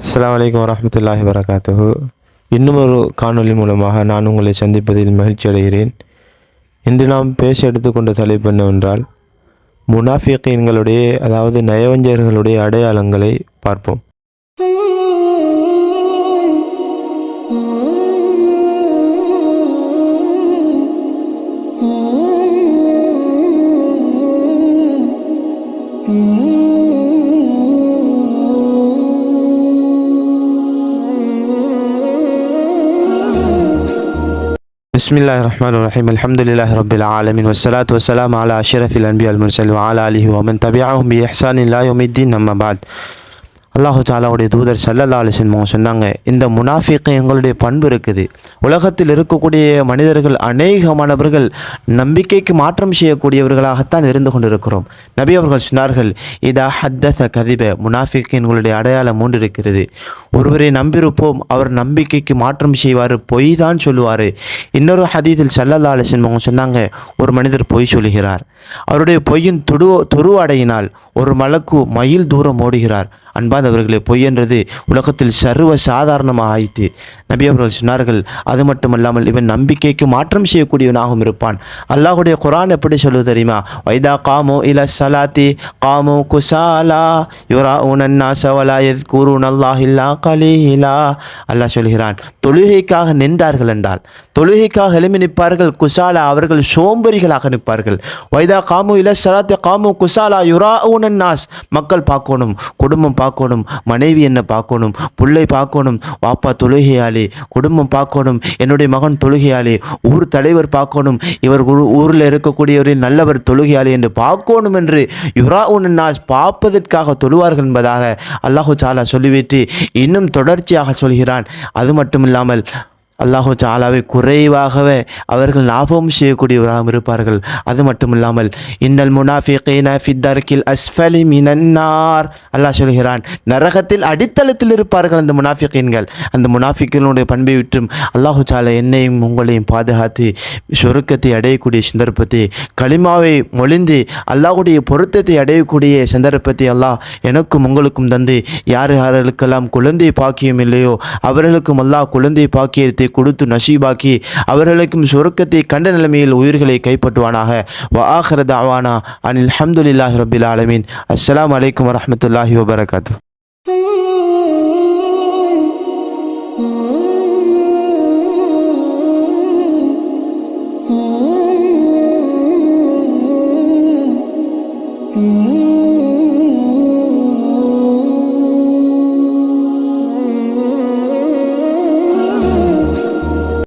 அஸ்ஸலாமு அலைக்கும் வரஹ்மத்துல்லாஹி வரகாத்துஹு. இன்னும் ஒரு காணொளி மூலமாக நான் உங்களை சந்திப்பதில் மகிழ்ச்சி அடைகிறேன். இன்று நாம் பேச எடுத்துக்கொண்ட தலைப்பு என்னவென்றால் முனாஃபிகீன்களுடைய அதாவது நயவஞ்சர்களுடைய அடையாளங்களை பார்ப்போம். பிஸ்மில்லாஹிர் ரஹ்மானிர் ரஹீம். அல்ஹம்துலில்லாஹி ரப்பில் ஆலமீன் வஸ்ஸலாத்து வஸ்ஸலாமு அலா அஷ்ரஃபில் அன்பியால் முர்சலீன் வ அலா ஆலிஹி வ மன் தபிஅஹும் பி இஹ்சானின் இலா யௌமித்தீன். அம்மா பஅத். அல்லாஹு தஆலாவுடைய தூதர் ஸல்லல்லாஹு அலைஹி வஸல்லம் சொன்னாங்க, இந்த முனாஃபிகீன்களுடைய பண்பு இருக்குது. உலகத்தில் இருக்கக்கூடிய மனிதர்கள் அநேகமானவர்கள் நம்பிக்கைக்கு மாற்றம் செய்யக்கூடியவர்களாகத்தான் இருந்து கொண்டிருக்கிறோம். நபி அவர்கள் சொன்னார்கள், இதா ஹத்தஸ கதிப. முனாஃபிகீன்களுடைய அடையாளம் 3 இருக்கிறது. ஒருவரை நம்பியிருப்போம், அவர் நம்பிக்கைக்கு மாற்றம் செய்வார், பொய் தான் சொல்லுவார். இன்னொரு ஹதீஸில் ஸல்லல்லாஹு அலைஹி வஸல்லம் சொன்னாங்க, ஒரு மனிதர் பொய் சொல்கிறார், அவருடைய பொய்யின் துருவடையினால் ஒரு மலக்கு மைல் தூரம் ஓடுகிறார். அன்பானவர்களே, பொய் என்றது உலகத்தில் சர்வ சாதாரணமாக ஆயிற்று. நபி அவர்கள் சொன்னார்கள், அது மட்டுமல்லாமல் இவன் நம்பிக்கைக்கு மாற்றம் செய்யக்கூடியவனாகவும் இருப்பான். அல்லாஹுடைய குர்ஆன் எப்படி சொல்லுவது தெரியுமா? வைதா காமு இல ஸலாத்தி காமு குசாலா யுராஊனன் நாஸ வலா யذ்குரூனல்லாஹ இல்லா கலீலா. அல்லாஹ் சொல்கிறான், தொழுகைக்காக நின்றார்கள் என்றால், தொழுகைக்காக எழும்பி நிற்பார்கள். குசாலா, அவர்கள் சோம்பரிகளாக நிற்பார்கள். வைதா காமு இல ஸலாத்தி காமு குசாலா யுராஊனன் நாஸ், மக்கள் பார்க்கணும், குடும்பம் பார்க்கணும், மனைவி என்ன பார்க்கணும், பிள்ளை பார்க்கணும், வாப்பா தொழுகையாளி, குடும்பம் பார்க்கணும், என்னுடைய மகன் தொழுகையாளி, ஊர் தலைவர் பார்க்கணும், இவர் ஊரில் இருக்கக்கூடியவரில் நல்லவர் தொழுகையாளி என்று பார்க்கணும் என்று யுராஊன் நாஸ், பார்ப்பதற்காக தொழுவார்கள் என்பதாக அல்லாஹு தஆலா சொல்லிவிட்டு இன்னும் தொடர்ச்சியாக சொல்கிறான். அது மட்டும் இல்லாமல் அல்லாஹு தஆலாவை குறைவாகவே அவர்கள் ஞாபகம் செய்யக்கூடியவராக இருப்பார்கள். அது மட்டும் இல்லாமல் இன்னல் முனாஃபிகீன ஃபித் தர்கில் அஸ்ஃபலி மினன் நார், அல்லாஹ் சொல்கிறான், நரகத்தில் அடித்தளத்தில் இருப்பார்கள் அந்த முனாஃபிகீன்கள். அந்த முனாஃபிகீன்களுடைய பண்பை விட்டும் அல்லாஹு தஆலா என்னையும் உங்களையும் பாதுகாத்து சொர்க்கத்தை அடையக்கூடிய சந்தர்ப்பத்தை, கலிமாவை மொழிந்து அல்லாஹுடைய பொருத்தத்தை அடையக்கூடிய சந்தர்ப்பத்தை அல்லாஹ் எனக்கும் உங்களுக்கும் தந்து, யார் யார்களுக்கெல்லாம் குழந்தை பாக்கியம் இல்லையோ அவர்களுக்கும் அல்லாஹ் குழந்தை பாக்கியத்தை கொடுத்து நசீபாக்கி அவர்களுக்கும் சொர்க்கத்தை கண்ட நிலைமையில் உயிர்களை கைப்பற்றுவானாக. வ ஆகிரு தஅவானா அனில் ஹம்துலில்லாஹி ரப்பில் ஆலமீன். அஸ்ஸலாமு அலைக்கும் வரஹ்மத்துல்லாஹி வபரகாத்துஹு.